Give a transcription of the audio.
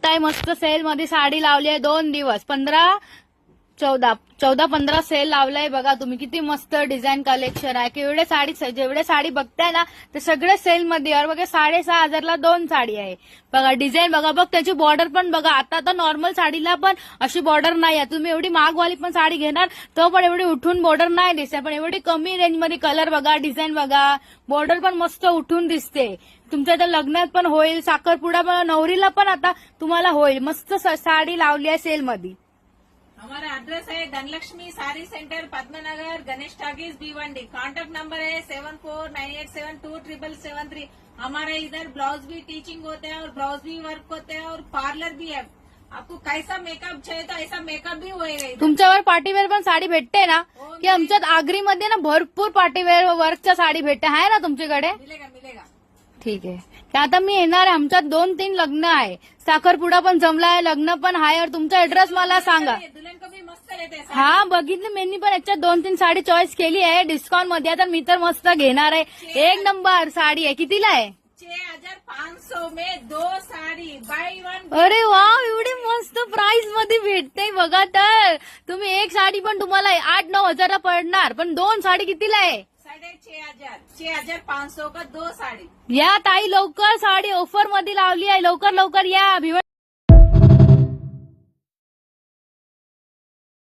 बघताय मस्त सेल मध्ये साडी लावली आहे 2 दिवस 14-15 सेल लावलाय बघा तुम्ही. किती मस्त डिझाईन कलेक्शन आहे. जेवढे साडी बघताय ना ते सगळे सेल मध्ये. और बघा 6,500ला 2 साडी आहे. बघा डिझाईन बघा. बघ त्याची बॉर्डर पण बघा. आता नॉर्मल साडीला पण अशी बॉर्डर नाही आहे. तुम्ही एवढी महागवाली पण साडी घेणार तो पण एवढी उठून बॉर्डर नाही दिसते. पण एवढी कमी रेंज मध्ये कलर बघा, डिझाईन बघा, बॉर्डर पण मस्त उठून दिसते. तुमच्या इथं लग्नात पण होईल, साखरपुडा पण, नवरीला पण आता तुम्हाला होईल. मस्त साडी लावली आहे सेल मध्ये. हमारा एड्रेस है Dhanlaxmi sari centre Padmanagar Ganesh talkies B1D। Contact number है 7498727773। हमारे इधर ब्लाउज भी टीचिंग होते हैं और ब्लाउज भी वर्क होते हैं और पार्लर भी है। आपको कैसा मेकअप चाहिए तो ऐसा मेकअप भी होएगा इधर। तुमच्यावर पार्टीवेअर पण साडी भेटते ना? की आमच्यात आगरीमध्ये ना भरपूर पार्टीवेअर वर्कच्या साडी भेटते आहे ना तुमच्याकडे? मिलेगा मिलेगा। ठीक आहे. की आता मी येणार आहे. आमच्यात 2-3 लग्न आहे. साखरपुडा पण जमला आहे, लग्न पण आहे. और तुमचा एड्रेस मला सांगा. दुल्हन को भी मस्त रहते हैं। हा बघितलं मी पण याच्यात 2-3 साडी चॉईस केली आहे डिस्काउंट मध्ये. आता मी तर मस्त घेणार आहे. 1 नंबर साडी आहे. कितीला आहे? 6,500 में 2 साड़ी बाय 1। अरे वा, एवढी मस्त प्राइस मध्ये भेटते बघा. तर तुम्ही एक साडी पण तुम्हाला 8-9 हजारला पडणार, पण 2 साडी कितीला आहे? 6,500 का 2 साड़ी। या ताई लवकर, साडी ऑफर मध्ये लावली आहे. लवकर या.